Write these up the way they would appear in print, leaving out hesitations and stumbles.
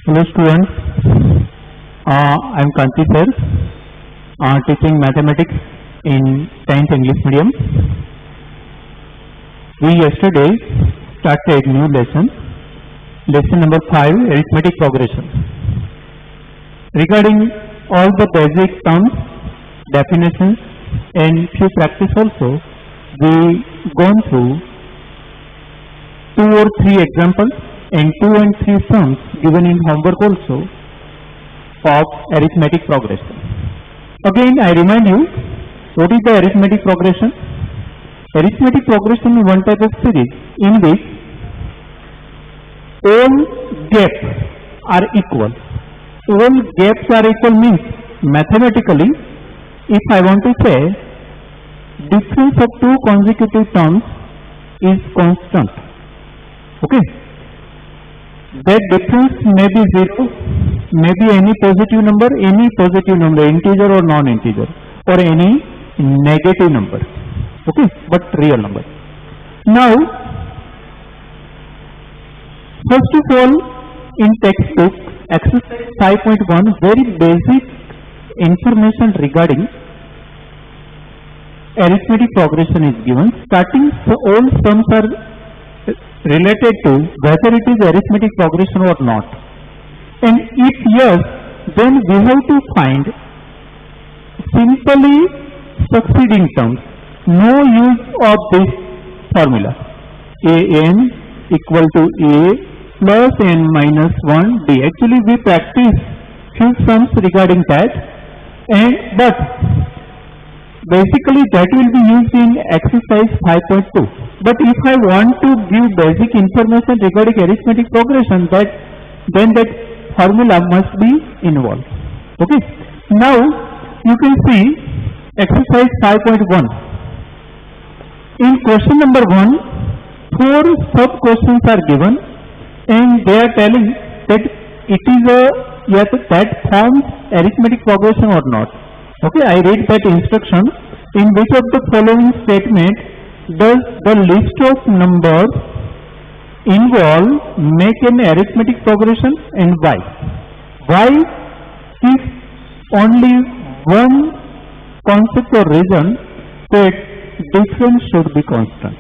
Hello students, I am Kanti sir, teaching mathematics in 10th English medium. We yesterday started new lesson number 5, arithmetic progression. Regarding all the basic terms, definitions and few practice also, we gone through 2 or 3 examples and 2 and 3 sums given in homework also of arithmetic progression. Again, I remind you, what is the arithmetic progression? Arithmetic progression is one type of series in which all gaps are equal. All gaps are equal means mathematically, if I want to say difference of two consecutive terms is constant. Okay? That difference may be 0, may be any positive number, integer or non-integer, or any negative number. Okay, but real number. Now, first of all, in textbook, exercise 5.1, very basic information regarding arithmetic progression is given. Starting, so all sums are related to whether it is arithmetic progression or not, and if yes, then we have to find simply succeeding terms. No use of this formula an equal to a plus n minus 1 d. Actually we practice few sums regarding that, and but basically that will be used in exercise 5.2. But if I want to give basic information regarding arithmetic progression, then that formula must be involved. Okay. Now you can see exercise 5.1. In question number 1, 4 sub questions are given, and they are telling that it is that forms arithmetic progression or not. Okay, I read that instruction. In which of the following statement does the list of numbers involved make an arithmetic progression, and why? Why is only one concept or reason that difference should be constant.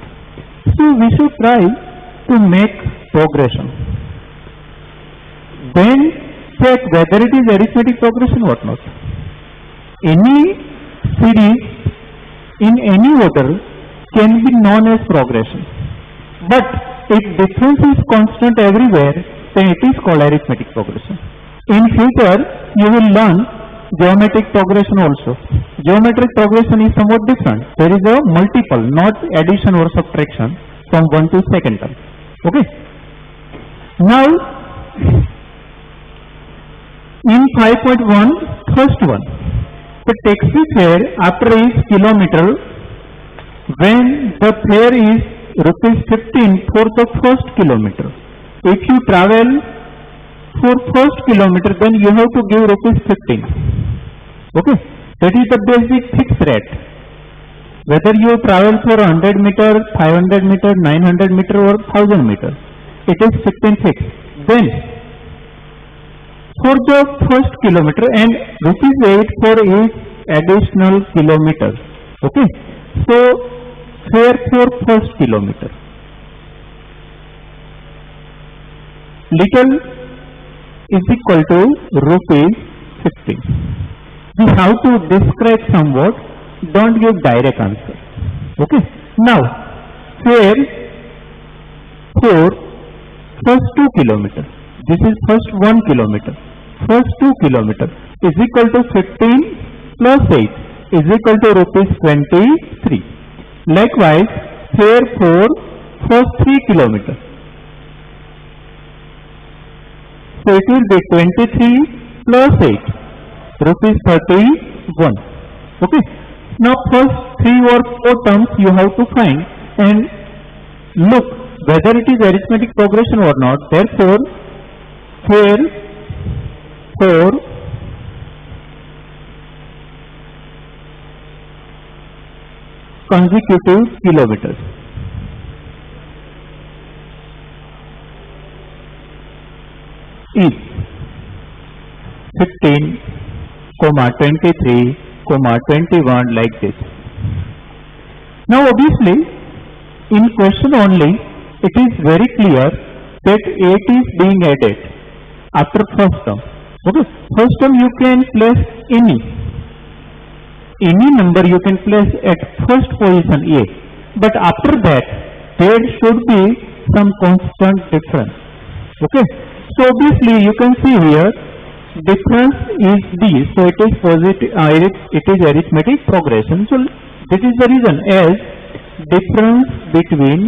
So we should try to make progression. Then check whether it is arithmetic progression or not. Any series in any order can be known as progression. But if difference is constant everywhere, then it is called arithmetic progression. In future, you will learn geometric progression also. Geometric progression is somewhat different. There is a multiple, not addition or subtraction from 1 to second term. Okay. Now, in 5.1, first one. The taxi fare after each kilometer, when the fare is rupees 15 for the first kilometer. If you travel for first kilometer, then you have to give rupees 15. Okay, that is the basic fixed rate. Whether you travel for 100 meter, 500 meter, 900 meter or 1000 meter, it is 15 fixed. Then for the first kilometer and rupees 8 for each additional kilometer. Okay, so fare for first kilometer. Little is equal to rupees 15. We have to describe somewhat, don't give direct answer. Okay, now fare for first 2 kilometer. This is first 1 kilometer. First 2 kilometer is equal to 15 plus 8 is equal to rupees 23. Likewise, fare for first 3 kilometer. So it will be 23 plus 8 rupees 31. Okay. Now first 3 or 4 terms you have to find and look whether it is arithmetic progression or not. Therefore, fare for consecutive kilometers is 15, 23, 21 like this. Now obviously in question only it is very clear that 8 is being added after first term. Okay, first term you can place any number you can place at first position A, but after that there should be some constant difference. Okay, so obviously you can see here difference is D, so it is positive, it is arithmetic progression. So this is the reason as difference between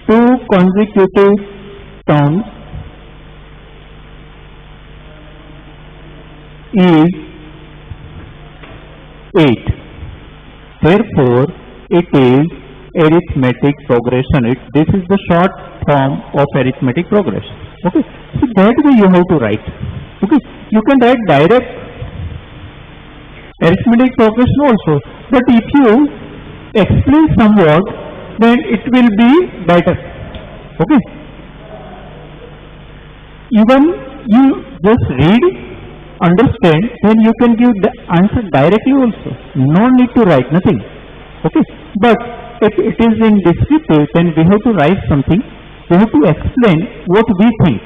two consecutive terms is 8. Therefore, it is arithmetic progression. This is the short form of arithmetic progression. Okay, so that way you have to write. Okay, you can write direct arithmetic progression also, but if you explain somewhat, then it will be better. Okay, even you just read, understand, then you can give the answer directly also. No need to write nothing. Okay, but if it is in descriptive, then we have to write something. We have to explain what we think.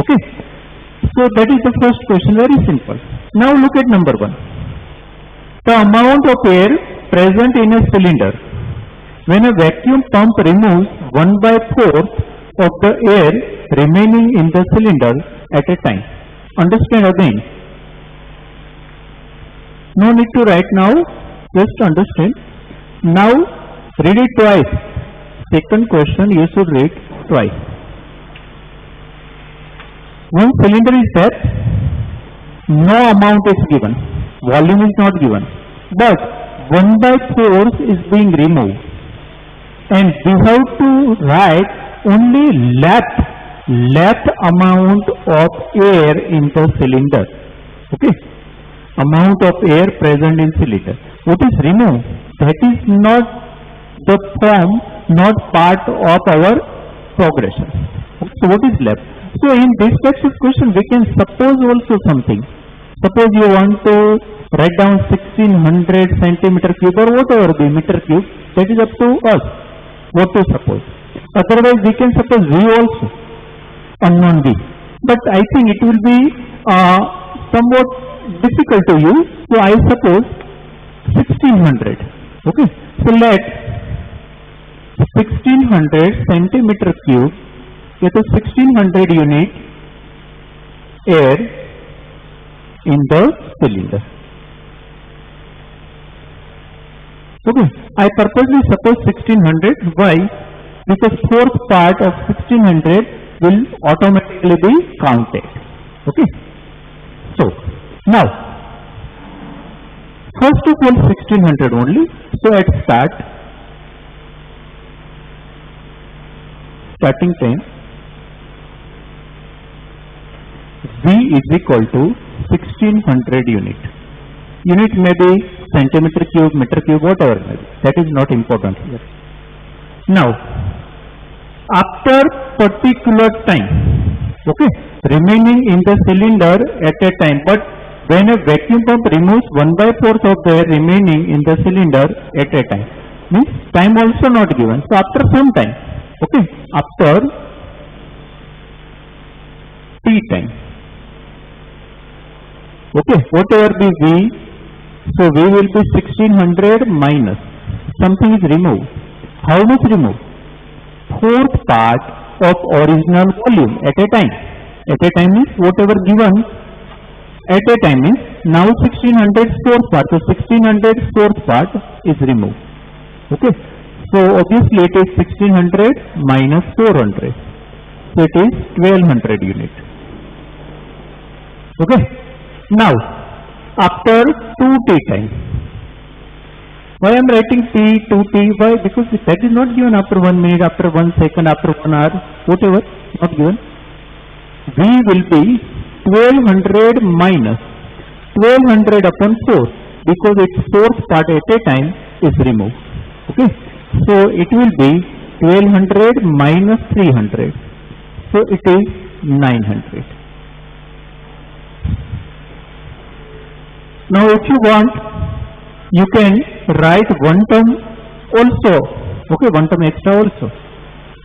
Okay, so that is the first question, very simple. Now look at number 1. The amount of air present in a cylinder when a vacuum pump removes 1/4 of the air remaining in the cylinder at a time. Understand again. No need to write now, just understand. Now read it twice. Second question you should read twice. One cylinder is there, no amount is given, volume is not given, but 1/4 is being removed, and we have to write only left amount of air in the cylinder. Okay, amount of air present in cylinder. What is removed? That is not the form, not part of our progression. So what is left? So in this type of question we can suppose also something. Suppose you want to write down 1600 centimeter cube or whatever be meter cube, that is up to us what to suppose. Otherwise we can suppose V also, unknown V. But I think it will be somewhat difficult to use. So I suppose 1600. Okay, so let 1600 centimeter cube get a 1600 unit air in the cylinder. Okay, I purposely suppose 1600. Why? Because fourth part of 1600 will automatically be counted. Okay, so now first of all 1600 only. So at starting time, V is equal to 1600 unit. Unit may be centimeter cube, meter cube, whatever may be. That is not important here. Now, after particular time, okay, remaining in the cylinder at a time, but when a vacuum pump removes 1/4 of the air remaining in the cylinder at a time, means time also not given. So after some time, okay, after T time, okay, whatever be V, so V will be 1600 minus something is removed. How much removed? Fourth part of original volume at a time. At a time means whatever given at a time means now 1600 fourth part. So 1600 fourth part is removed. Okay, so obviously it is 1600 minus 400. So it is 1200 unit. Okay, now after 2T time. Why I am writing T, 2T? Why? Because that is not given after 1 minute, after 1 second, after 1 hour, whatever, not given. V will be 1200 minus 1200 upon 4 because its fourth part at a time is removed. Okay, so it will be 1200 minus 300. So it is 900. Now if you want, you can write one term also, okay, one term extra also,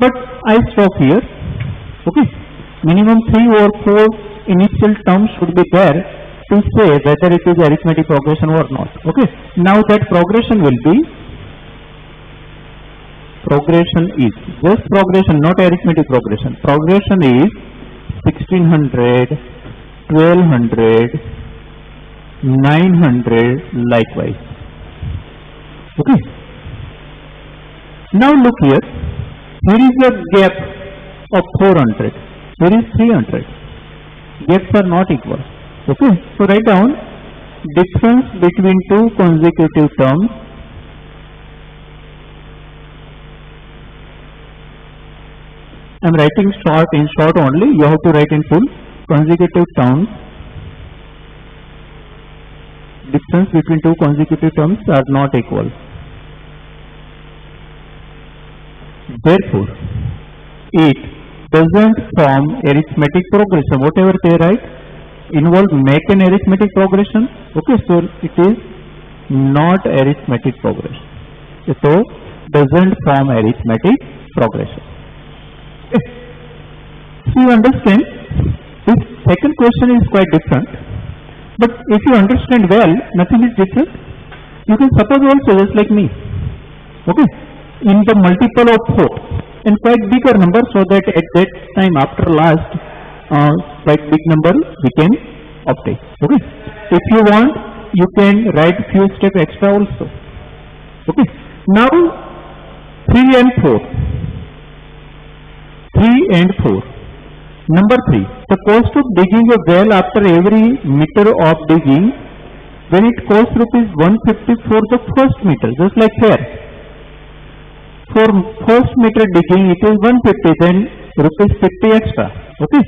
but I stop here, okay. Minimum 3 or 4 initial terms should be there to say whether it is arithmetic progression or not, okay. Now that progression will be, progression is, just progression, not arithmetic progression, progression is 1600, 1200, 900 likewise, okay. Now look here, here is a gap of 400, here is 300, gaps are not equal, okay. So write down difference between two consecutive terms I am writing short, in short only, you have to write in full, consecutive terms, difference between two consecutive terms are not equal. Therefore, it doesn't form arithmetic progression. Whatever they write involve make an arithmetic progression. Okay, so it is not arithmetic progression. So doesn't form arithmetic progression. Okay. So you understand, this second question is quite different. But if you understand well, nothing is different. You can suppose also just like me. Okay, in the multiple of 4 and quite bigger number, so that at that time after last quite big number we can obtain. Okay, if you want, you can write few steps extra also. Okay, now 3 and 4. 3 and 4. Number 3, the cost of digging a well after every meter of digging, when it costs rupees 150 for the first meter, just like here. For first meter digging it is 150, then rupees 50 extra. Okay.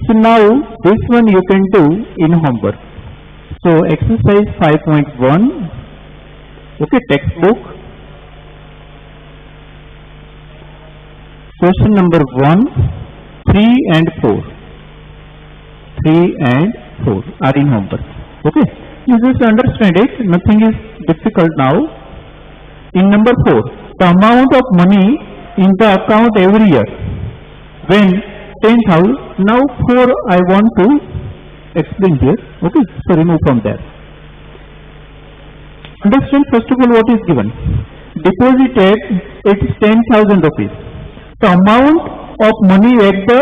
So now this one you can do in homework. So exercise 5.1, okay, textbook. Question number 1. 3 and 4. 3 and 4 are in homework. Okay, you just understand it, nothing is difficult now. In number 4, the amount of money in the account every year, when 10,000, now 4 I want to explain here. Okay, so remove from there. Understand first of all what is given. Deposited, it is 10,000 rupees. The amount of money at the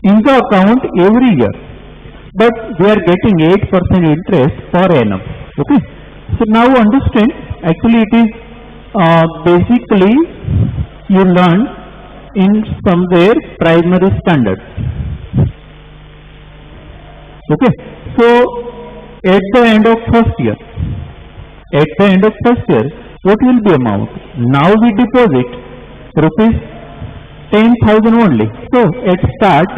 in the account every year, but we are getting 8% interest per annum. Okay, so now understand, actually it is basically you learn in somewhere primary standard. Okay, so at the end of first year, what will be amount? Now we deposit rupees 10,000 only. So at start,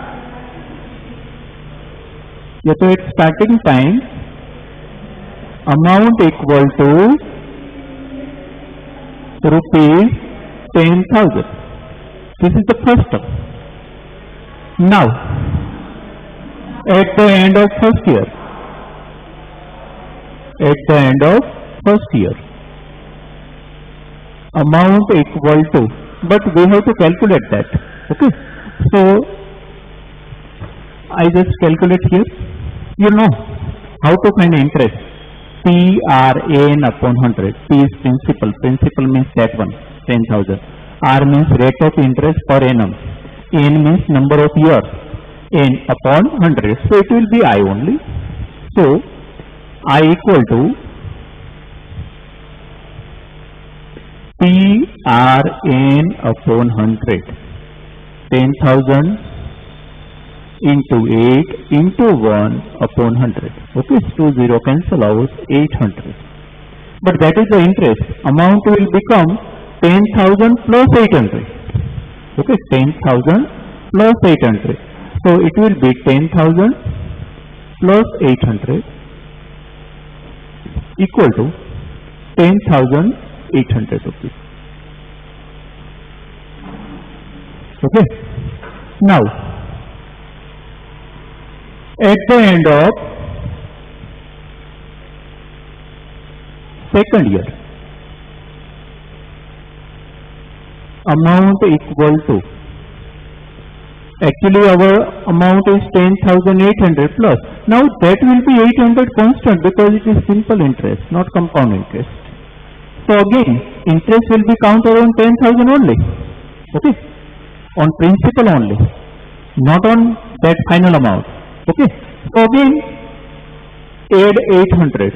so at starting time, amount equal to rupees 10,000. This is the first term. Now, at the end of first year, amount equal to, but we have to calculate that. Okay, so I just calculate here. You know how to find interest. PRN upon 100. P is principal. Principal means that one, 10,000. R means rate of interest per annum. N means number of years. N upon 100. So it will be I only. So I equal to PRN upon 100. 10,000 into 8 into 1 upon 100. Okay, 20 cancel out, 800. But that is the interest. Amount will become 10,000 plus 800. Okay, 10,000 plus 800. So it will be 10,000 plus 800 equal to 10,800 rupees. Okay. Now, At the end of second year, amount equal to, actually our amount is 10,800 plus. Now that will be 800 constant because it is simple interest, not compound interest. So again, interest will be counted on 10,000 only. Okay, on principal only, not on that final amount. Okay, so again add 800.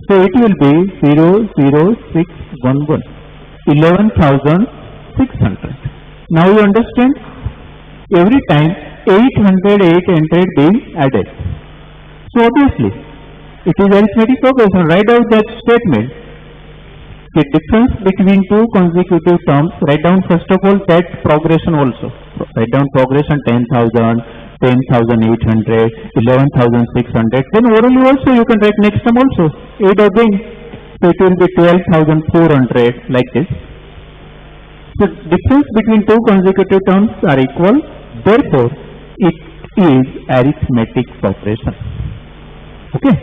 So it will be 00611, 11,600. Now you understand? Every time 800 being added. So obviously it is arithmetic progression. Write out that statement. The difference between two consecutive terms, write down first of all that progression also. Write down progression 10,000, 10,800, 11,600. Then orally also you can write next term also. Add again. So it will be 12,400 like this. So difference between two consecutive terms are equal. Therefore, it is arithmetic progression. Okay.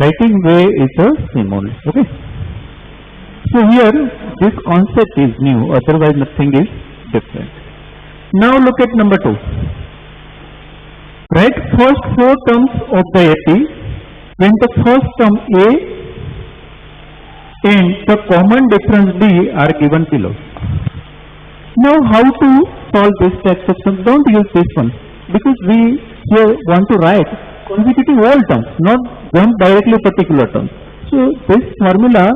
Writing way is the same only. Okay. So here this concept is new, otherwise nothing is different. Now look at number 2. Write first 4 terms of the AP when the first term A and the common difference B are given below. Now how to solve this type of sum? Don't use this one because we here want to write consecutive all terms, not jump directly particular terms. So this formula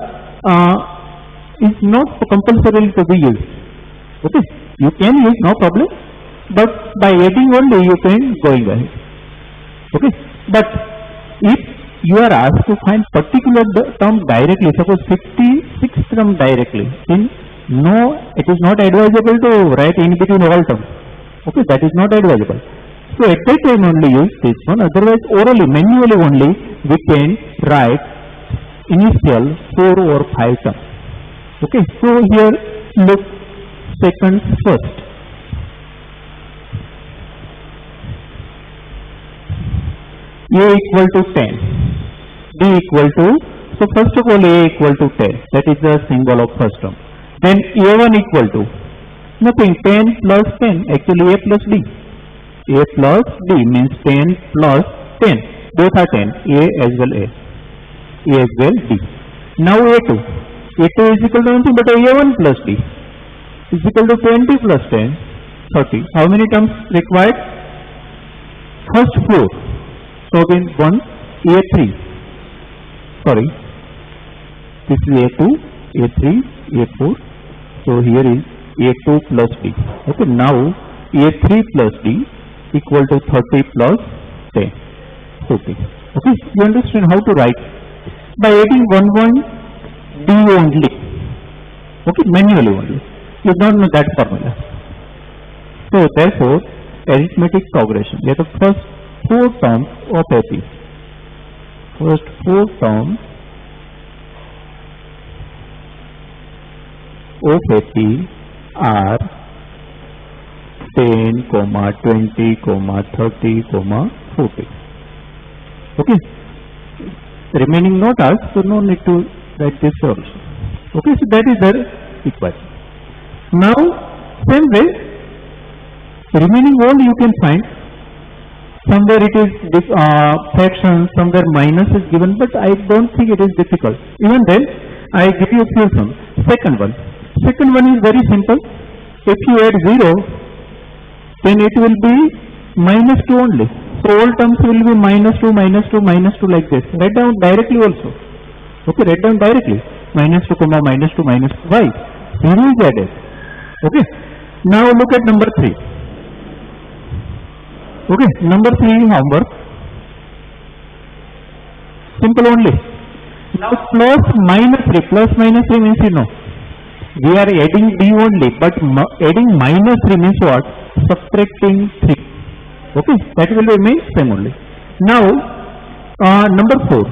is not compulsory to be used. Okay, you can use, no problem, but by adding only you can going ahead. Okay, but if you are asked to find particular term directly, suppose 56 term directly, then no, it is not advisable to write in between all terms. Okay, that is not advisable. So at that time only use this one. Otherwise orally, manually only we can write initial 4 or 5 terms. Okay, so here look seconds first. A equal to 10, B equal to, so first of all A equal to 10, that is the symbol of first term. Then A1 equal to, nothing, 10 plus 10, actually A plus B. A plus B means 10 plus 10, both are 10, A as well A as well B. Now A2 is equal to nothing but A1 plus B is equal to 20 plus 10, 30. How many terms required? First 4. So again 1, A3, sorry, this is A2, A3, A4. So here is A2 plus B. Okay, now A3 plus D equal to 30 plus 10, 40. Okay, you understand how to write? By adding 1 D only. Okay, manually only. You don't know that formula. So therefore, arithmetic progression. Let the first 4 terms of AP. First 4 terms of AP are 10, 20, 30, 40. Okay. Remaining not asked, so no need to write this also. Okay, so that is the equation. Now, same way, remaining all you can find. Somewhere it is fraction, somewhere minus is given, but I don't think it is difficult. Even then, I give you a few sums. Second one is very simple. If you add 0, then it will be minus 2 only. So all terms will be minus 2, minus 2, minus 2 like this. Write down directly also. Okay, write down directly. Minus 2, minus 2, minus 2. Why? 0 is added. Okay. Now look at number 3. Okay, number 3 homework. Simple only. Now plus minus 3 means you know. We are adding D only, but adding minus 3 means what? Subtracting 3. Okay, that will remain same only. Now number 4.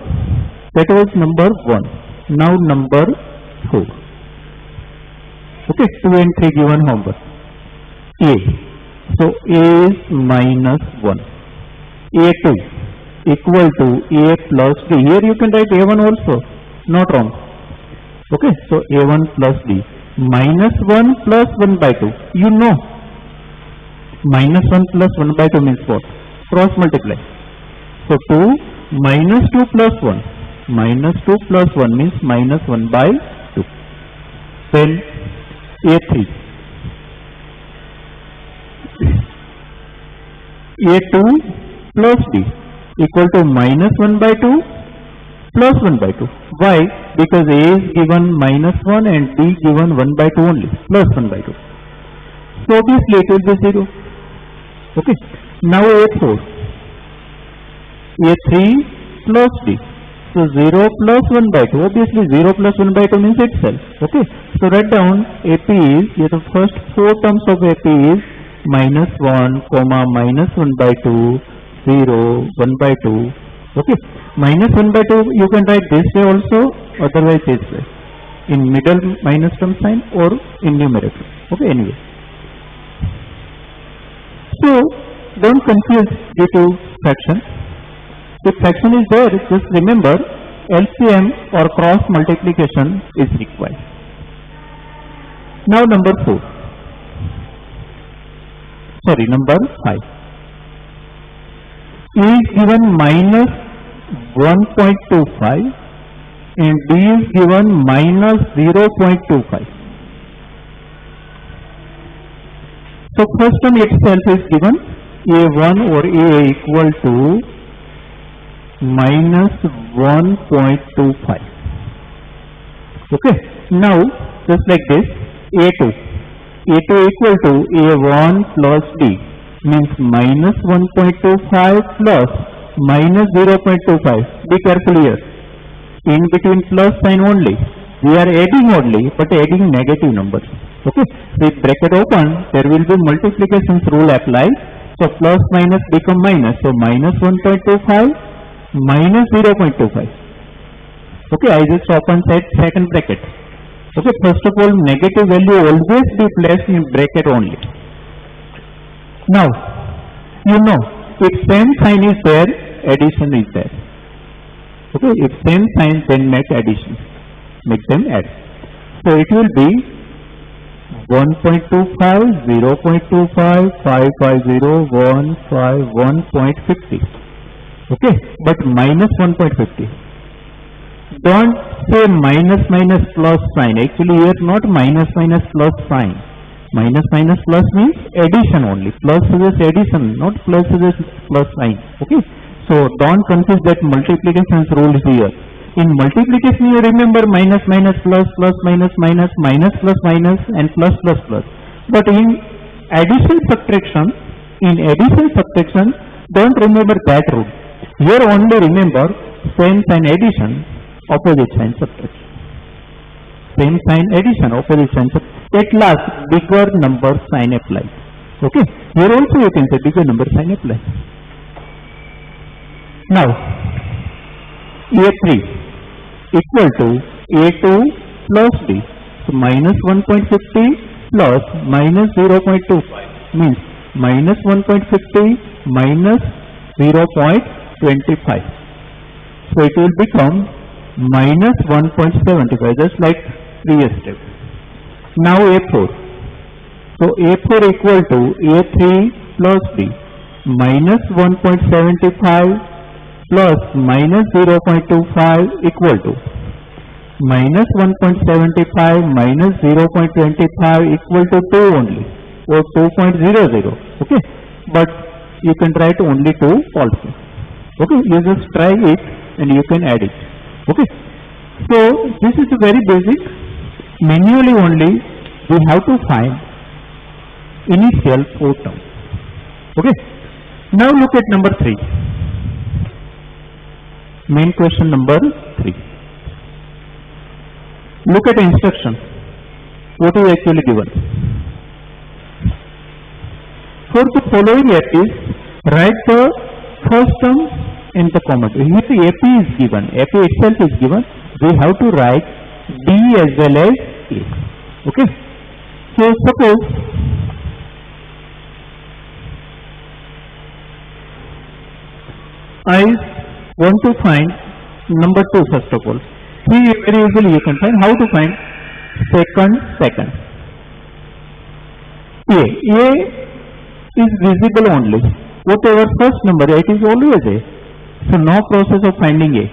That was number 1. Now number 4. Okay, 2 and 3 given homework. A. So A is minus 1. A2 equal to A plus D. Here you can write A1 also, not wrong. Okay, so A1 plus D minus 1 plus 1 by 2. You know, minus 1 plus 1 by 2 means what? Cross multiply. So 2 minus 2 plus 1. Minus 2 plus 1 means minus 1 by 2. Then A3. A2 plus D equal to minus 1 by 2 plus 1 by 2. Why? Because A is given minus 1 and D given 1 by 2 only, plus 1 by 2. So obviously it will be 0. Okay. Now A4. A3 plus D. So 0 plus 1 by 2. Obviously 0 plus 1 by 2 means itself. Okay. So write down AP is, the first 4 terms of AP is minus 1, comma, minus 1 by 2, 0, 1 by 2. Okay. Minus 1 by 2 you can write this way also, otherwise this way. In middle minus term sign or in numerator. Okay, anyway. So don't confuse due to fraction. If fraction is there, just remember LCM or cross multiplication is required. Now number 4. Sorry, number 5. A is given minus 1.25 and D is given minus 0.25. So first term itself is given A1 or A equal to minus 1.25. Okay. Now just like this, A2 equal to A1 plus D means minus 1.25 plus minus 0.25. Be careful here. In between plus sign only. We are adding only, but adding negative numbers. Okay. With bracket open, there will be multiplications rule applied. So plus minus become minus. So minus 1.25 minus 0.25. Okay, I just open second bracket. Okay, first of all, negative value always be placed in bracket only. Now, you know, if same sign is there, addition is there. Okay, if same sign, then make addition. Make them add. So it will be 1.25, 0.25, 550, 1.50. Okay, but minus 1.50. Don't say minus minus plus sign. Actually here not minus minus plus sign. Minus minus plus means addition only. Plus is addition, not plus is plus sign. Okay. So don't confuse that multiplication rule here. In multiplication you remember minus minus plus plus minus minus minus plus minus and plus plus plus. But in addition subtraction, don't remember that rule. Here only remember same sign addition, opposite sign subtraction. Same sign addition, opposite sign subtraction. At last, bigger number sign apply. Okay. Here also you can say bigger number sign apply. Now, A3 equal to A2 plus D. So minus 1.50 plus minus 0.25 means minus 1.50 minus 0.25. So it will become minus 1.75, just like previous step. Now A4. So A4 equal to A3 plus D minus 1.75 plus minus 0.25 equal to minus 1.75 minus 0.25 equal to 2 only, or 2.00. Okay, but you can write only 2 also. Okay, you just try it and you can add it. Okay, so this is very basic. Manually only we have to find initial 4 terms. Okay, now look at number 3. Main question number 3. Look at the instruction. What is actually given? For the following APs, write the first term in the comment. Here the AP is given. AP itself is given. We have to write D as well as A. Okay. So suppose I want to find number 2 first of all. Here very easily you can find how to find second. A is visible only. Whatever first number, it is always A. So no process of finding A.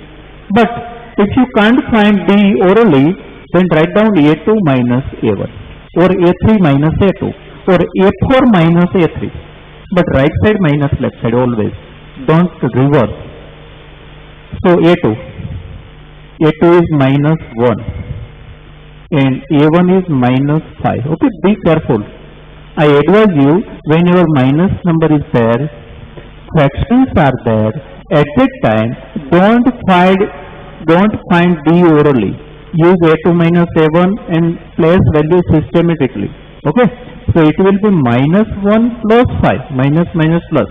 But if you can't find B orally, then write down A2 minus A1 or A3 minus A2 or A4 minus A3. But right side minus left side always. Don't reverse. So A2 is minus 1 and A1 is minus 5. Okay, be careful. I advise you, whenever minus number is there, fractions are there, at that time don't find D orally. Use A2 minus A1 and place value systematically. Okay, so it will be minus 1 plus 5, minus plus,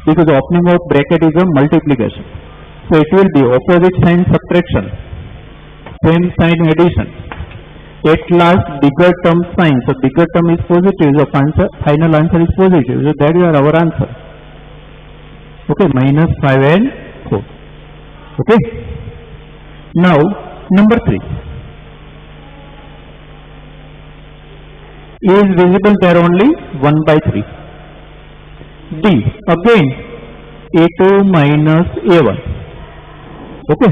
because opening of bracket is a multiplication. So it will be opposite sign subtraction, same sign addition. At last bigger term sign, so bigger term is positive, so final answer is positive, so that is our answer. Okay, minus 5 and 4. Okay, now number 3 is visible there only 1 by 3. D again A2 minus A1. Okay,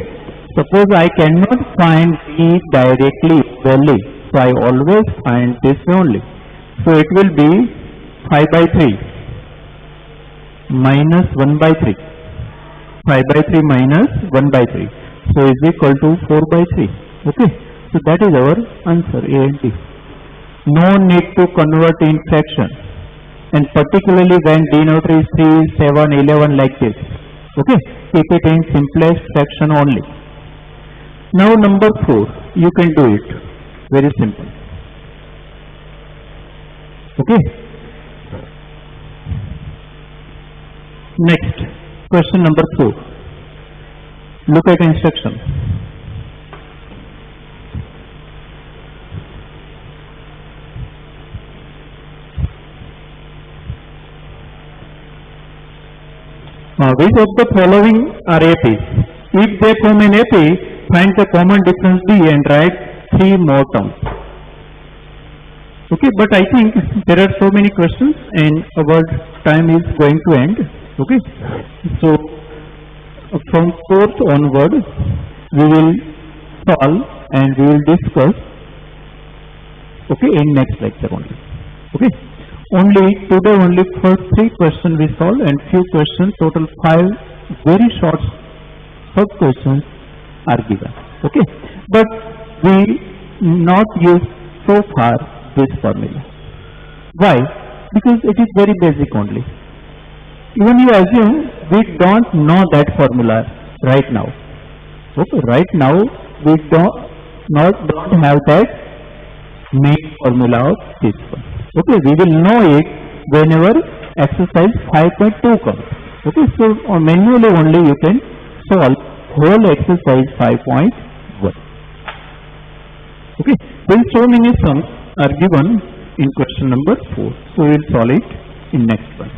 suppose I cannot find D directly value, so I always find this only. So it will be 5 by 3 minus 1 by 3. 5 by 3 minus 1 by 3. So is equal to 4 by 3. Okay, so that is our answer A and D. No need to convert in fraction, and particularly when denominator is 3, 7, 11 like this. Okay, keep it in simplest fraction only. Now number 4, you can do it. Very simple. Okay. Next, question number 4. Look at instruction. Which of the following are APs? If they form an AP, find the common difference D and write 3 more terms. Okay, but I think there are so many questions and our time is going to end. Okay, so from 4th onward we will solve and we will discuss, okay, in next lecture only. Okay, today only first 3 questions we solve and few questions, total 5 very short sub questions are given. Okay, but we not use so far this formula. Why? Because it is very basic only. Even you assume we don't know that formula right now. Okay, right now we don't have that main formula of this one. Okay, we will know it whenever exercise 5.2 comes. Okay, so manually only you can solve whole exercise 5.1. Okay, then so many sums are given in question number 4. So we will solve it in next one.